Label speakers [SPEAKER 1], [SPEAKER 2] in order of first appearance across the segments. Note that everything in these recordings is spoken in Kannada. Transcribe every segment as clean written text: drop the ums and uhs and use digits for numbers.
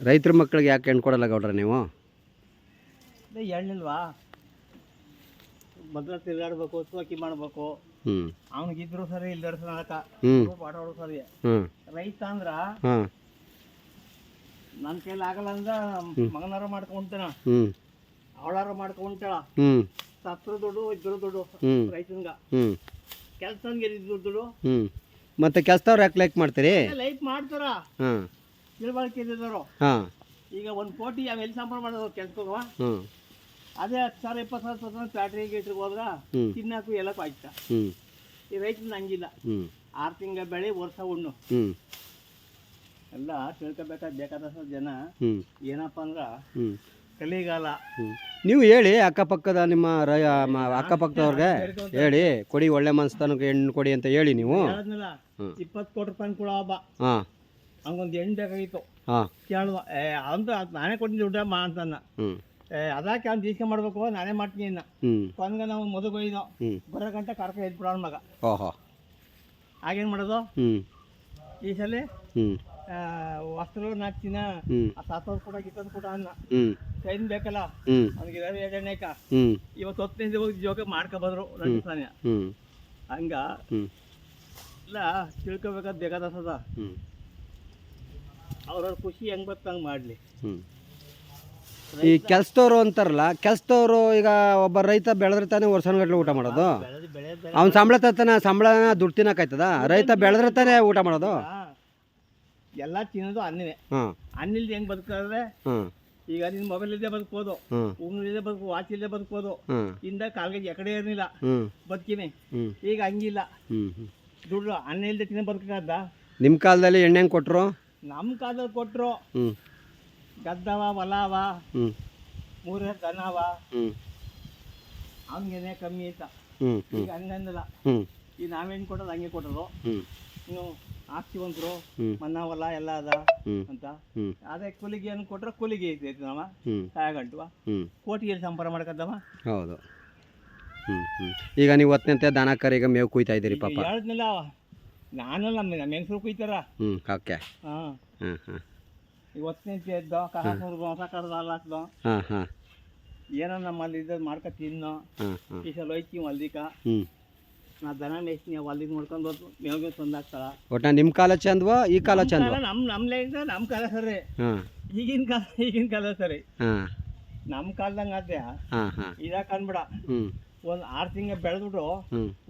[SPEAKER 1] ರೈತರ ಮಕ್ಕಳಿಗೆ ಯಾಕೆ ಹೆಣ್ಣು ಕೊಡಲ್ಲ ಗೌಡ್ರ ನೀವು?
[SPEAKER 2] ಹೇಳಿಲ್ವಾ, ಮೊದಲ ತಿರುಗಾಡ್ಬೇಕು, ಚೋಕಿ ಮಾಡ್ಬೇಕು. ಅವನಿಗಿದ್ರು ಸರಿ, ಇಲ್ದರ ಪಾಠಗಳು ಸರಿ. ರೈತ ಅಂದ್ರ ನನ್ನ ಕೈಲಿ ಆಗಲ್ಲ ಅಂದ್ರ ಮಗನಾರ ಮಾಡ್ಕೊಂತಾನ, ಅವಳಾರ ಮಾಡ್ಕೊಂತಾಳ. ಸತ್ರ ದುಡ್ಡು ಇದ್ರು ದುಡ್ಡು ರೈತನ್ಗ. ಕೆಲ್ಸನ್ಗೆ ದುಡ್ಡು
[SPEAKER 1] ಮತ್ತೆ ಕೆಲಸದವ್ರು ಯಾಕೆ ಲೈಕ್ ಮಾಡ್ತೀರಿ?
[SPEAKER 2] ಲೈಫ್ ಮಾಡ್ತಾರ, ತಿಳುವಳಿಕೆ ಇದ್ದವರು. ಈಗ 1 ಕೋಟಿ ಎಲ್ಲಿ ಸಂಪಾದನೆ ಮಾಡೋದು ಕೆಲ್ಸಕ್ಕೆ? ಅದೇ 10,000 20,000 ಫ್ಯಾಕ್ಟ್ರಿ ಗೀಟ್ರಿಗೆ ಹೋದ್ರ ತಿನ್ನಕ್ಕೂ ಎಲ್ಲಕ್ಕೂ ಆಯ್ತಾ. ಈ ರೈತನ ಹಂಗಿಲ್ಲ, 6 ತಿಂಗಳ ಬೆಳೆ ವರ್ಷ ಉಣ್ಣು ಎಲ್ಲ ಬೇಕಾದಷ್ಟು ಜನ. ಏನಪ್ಪ ಅಂದ್ರ ಕಲಿಗಾಲ.
[SPEAKER 1] ನೀವು ಹೇಳಿ ಅಕ್ಕಪಕ್ಕದ ನಿಮ್ಮ ಅಕ್ಕಪಕ್ಕದವ್ರಿಗೆ ಹೇಳಿ, ಕೊಡಿ ಒಳ್ಳೆ ಮನಸ್ತಾನಕ್ಕೆ ಹೆಣ್ಣು ಕೊಡಿ ಅಂತ ಹೇಳಿ. ನೀವು
[SPEAKER 2] 20 ಕೋಟಿ ರೂಪಾಯಿ ಕೂಡ ಹಬ್ಬ ಹಂಗೊಂದು ಹೆಣ್ಣು ಬೇಕಾಗಿತ್ತು. ಕೇಳುವ ಅಂತ ನಾನೇ ಕೊಟ್ಟಿದ್ದೆ ದುಡ್ಡ ಅಂತಾನ. ಅದಕ್ಕೆ ಅವ್ನು ದೀಕ್ಷೆ ಮಾಡ್ಬೇಕು, ನಾನೇ ಮಾಡ್ತೀನಿ ಇನ್ನ. ಕೊನೆಗೆ ನಾವು ಮದುವೆ ಒಯ್ದೋ ಬರೋ ಗಂಟೆ ಕರ್ಕ ಎದ್ಬಿಡೋಣ ಮಗ. ಆಗೇನು ಮಾಡೋದು? ಈ ಸಲ ವಸ್ತ್ರ ನಾಕ್ತಿನ 7,000 ಕೂಡ 20 ಕೂಡ ಅನ್ನ ಸೈನ್ ಬೇಕಲ್ಲ ಅವ್ನಿಗೆ. ಎಣ್ಣೆಕ ಇವತ್ತು 15 ಹೋಗಿ ಜೋಗ ಮಾಡ್ಕೊಬಂದ್ರು ನಡ್ಸ್ತಾನೆ. ಹಂಗ ಇಲ್ಲ ತಿಳ್ಕೊಬೇಕಾದ್ ಬೇಕಾದದ. ಅವ್ರವ್ರ ಖುಷಿ ಹೆಂಗ್ ಬರ್ತಂಗೆ ಹಂಗೆ ಮಾಡಲಿ.
[SPEAKER 1] ಈ ಕೆಲಸದವ್ರು ಅಂತಾರಲ್ಲ, ಕೆಲಸದವ್ರು ಈಗ ಒಬ್ಬ ರೈತ ಬೆಳೆದ್ರೆ ತಾನೇ ವರ್ಷಗಟ್ಟಲೆ ಊಟ ಮಾಡೋದು. ಅವ್ನ ಸಂಬಳ ತತ್ತಾನೆ, ಸಂಬಳನ ದುಡ್ಡು ತಿನ್ನಕಾಯ್ತದ? ರೈತ ಬೆಳೆದ್ರೆ ತಾನೇ ಊಟ ಮಾಡೋದು.
[SPEAKER 2] ಎಲ್ಲ ತಿನ್ನೋದು ಅನ್ನವೇ. ಅನ್ನಿಲ್ದ ಹೆಂಗ್ ಬದುಕಿದ್ರೆ? ಈಗ ನಿನ್ ಮೊಬೈಲ್ ಇಲ್ಲದೆ ಬದುಕ್ಬೋದು, ಉಂಗ್ಲಿಲ್ಲದೆ ಬದುಕು, ವಾಚ್ ಇಲ್ಲದೆ ಬದುಕ್ಬೋದು. ಇಂದ ಕಾಲ್ಗೆ ಎಕಡೆ ಇರಲಿಲ್ಲ ಬದುಕಿನಿ. ಈಗ ಹಂಗಿಲ್ಲ, ದುಡ್ಡು ಅನ್ನ ಇಲ್ಲದೆ ತಿನ್ನ ಬದುಕಾದ.
[SPEAKER 1] ನಿಮ್ಮ ಕಾಲದಲ್ಲಿ ಎಣ್ಣೆ ಹೆಂಗೆ ಕೊಟ್ಟರು?
[SPEAKER 2] ನಮ್ಮ ಕಾಲದಲ್ಲಿ ಕೊಟ್ಟರು. ಗದ್ದವ, ಹೊಲವ, 3 ದನವ, ಹಂಗೇನೆ ಕಮ್ಮಿ ಐತ. ಈಗ ಹಂಗಂದಿಲ್ಲ. ಈಗ ನಾವೇನು ಕೊಟ್ಟೋದು ಹಂಗೆ ಕೊಟ್ಟರು. ಇನ್ನು ಆಸ್ತಿವಂತರು ಮನ್ನ ಹೊಲ ಎಲ್ಲ ಅದ ಅಂತ. ಅದೇ ಕೂಲಿಗೆ ಏನು ಕೊಟ್ರೆ ಕೂಲಿಗೆ ಐತೈತಿ ನಾವ ಕಾಯಗಂಟುವ ಕೋಟಿಯಲ್ಲಿ ಸಂಪಾದನೆ ಮಾಡ್ಕದ್ದವ.
[SPEAKER 1] ಹೌದು. ಈಗ ನೀವು ಹೊತ್ತಂತೆ ದನ ಕರಿಗೆ ಮೇವು ಕುಯ್ತಾ ಇದ್ದೀರಿ ಪಾಪ.
[SPEAKER 2] ಹೇಳಿದ್ನಿಲ್ಲ ನಾನು, ನಮ್ಮ ಹೆಂಗಸರು ಕುಯ್ತಾರ.
[SPEAKER 1] ಓಕೆ.
[SPEAKER 2] ಇವತ್ತಿನ ಎದ್ದೋ ಹೊಸ ಕಡ್ದು ಹಾಕ್ದೋ ಏನೋ ನಮ್ಮಲ್ಲಿ ಇದ್ದದ್ದು ಮಾಡ್ಕೊ ತಿನ್ನೋ. ಈ ಸಲ ಹೋಯ್ತಿ ಹೊಲ್ದಿಕ, ನಾ ದನ ಮೇಯ್ತೀನಿ, ಹೊಲ್ದಿಗೆ ನೋಡ್ಕೊಂಡು ಹೋದ್ರು ಮೇವಿಗೆ ತಂದಾಕ್ತಾಳ.
[SPEAKER 1] ಒಟ್ಟ ನಿಮ್ಮ ಕಾಲ ಚಂದ್ವಾ ಈ ಕಾಲ ಚಂದ?
[SPEAKER 2] ನಮ್ಮ ಕಾಲ ಸರಿ, ಈಗಿನ ಕಾಲ ಸರಿ. ನಮ್ಮ ಕಾಲದಂಗ ಆದ್ಯ ಇದಾಕ ಅನ್ಬಿಡ. ಒಂದು 6 ತಿಂಗಳು ಬೆಳೆದ್ಬಿಟ್ಟು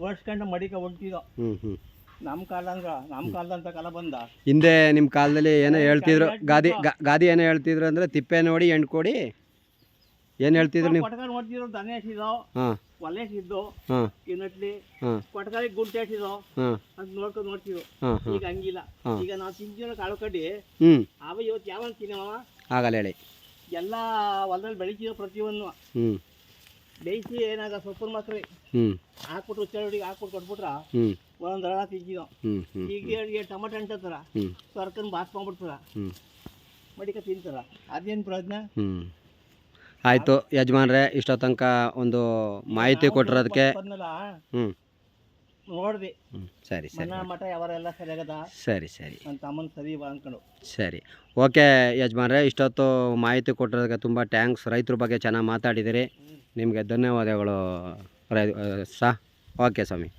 [SPEAKER 2] ವರ್ಷಕಂಡು ಮಡಿಕ ಹೊಂಟಿದೋ. ನಮ್ಮ ಕಾಲ ಅಂದ್ರ ನಮ್ಮ ಕಾಲದಂತ ಕಾಲ ಬಂದ.
[SPEAKER 1] ಹಿಂದೆ ನಿಮ್ಮ ಕಾಲದಲ್ಲಿ ಏನೋ ಹೇಳ್ತಿದ್ರು, ಗಾದಿ ಏನೋ ಹೇಳ್ತಿದ್ರು ಅಂದ್ರೆ ತಿಪ್ಪೆ ನೋಡಿ ಹೆಣ್ಣು ಕೊಡಿ ಏನು ಹೇಳ್ತಿದ್ರು ನೀವು?
[SPEAKER 2] ಕೊಟ್ಕ ನೋಡ್ತಿದ್ರು, ದನ ಎಸಿದೋ, ಒಲೆ ಎಸಿದ್ದು, ಇನ್ನಟ್ಲಿ ಕೊಟ್ಕಾಲಿ ಗುಂಟೆ ಎಸಿದೋ ಅಂತ ನೋಡ್ಕೊಂಡು ನೋಡ್ತಿದ್ರು. ಈಗ ಹಂಗಿಲ್ಲ. ಈಗ ನಾವು ತಿಂತೀವಿ ಕಾಳು ಕಡ್ಡಿ ಅವ ಇವತ್ತು ಯಾವ ತಿನ್ನವ
[SPEAKER 1] ಆಗಲ್ಲ ಹೇಳಿ.
[SPEAKER 2] ಎಲ್ಲ ಹೊಲದಲ್ಲಿ ಬೆಳಿತೀವ ಪ್ರತಿಯೊಂದು ಬೇಯಿಸಿ ಏನಾಗ ಸೊಪ್ಪು ಮಾತ್ರ ಹಾಕ್ಬಿಟ್ರು ಚಳಿಗೆ ಹಾಕ್ಬಿಟ್ಟು ಕೊಟ್ಬಿಟ್ರ ಒಂದೊಂದು ರಳ ತಿಂತೀವಿ. ಈಗ ಟೊಮಟೊ ಅಂಟತ್ತಾರ ಸರ್ಕನ್ ಬಾಸ್ಕೊಂಡ್ಬಿಡ್ತಾರ, ಮಡಿಕ ತಿಂತಾರ. ಅದೇನು ಪ್ರಯೋಜನ?
[SPEAKER 1] ಆಯಿತು ಯಜಮಾನ್ರೆ, ಇಷ್ಟೋ ತನಕ ಒಂದು ಮಾಹಿತಿ ಕೊಟ್ಟಿರೋದಕ್ಕೆ
[SPEAKER 2] ನೋಡ್ದೆ.
[SPEAKER 1] ಸರಿ ಸರಿ,
[SPEAKER 2] ಮಠ ಯಾವರೆಲ್ಲ ಸರಿಯಾಗದ.
[SPEAKER 1] ಸರಿ ಸರಿ,
[SPEAKER 2] ನನ್ನ ತಮ್ಮನ ಸರಿ ಅನ್ಕೊಂಡು.
[SPEAKER 1] ಸರಿ, ಓಕೆ ಯಜಮಾನ್ರೆ, ಇಷ್ಟೊತ್ತು ಮಾಹಿತಿ ಕೊಟ್ಟಿರೋದಕ್ಕೆ ತುಂಬ ಟ್ಯಾಂಕ್ಸ್. ರೈತರ ಬಗ್ಗೆ ಚೆನ್ನಾಗಿ ಮಾತಾಡಿದಿರಿ, ನಿಮಗೆ ಧನ್ಯವಾದಗಳು ಓಕೆ ಸ್ವಾಮಿ.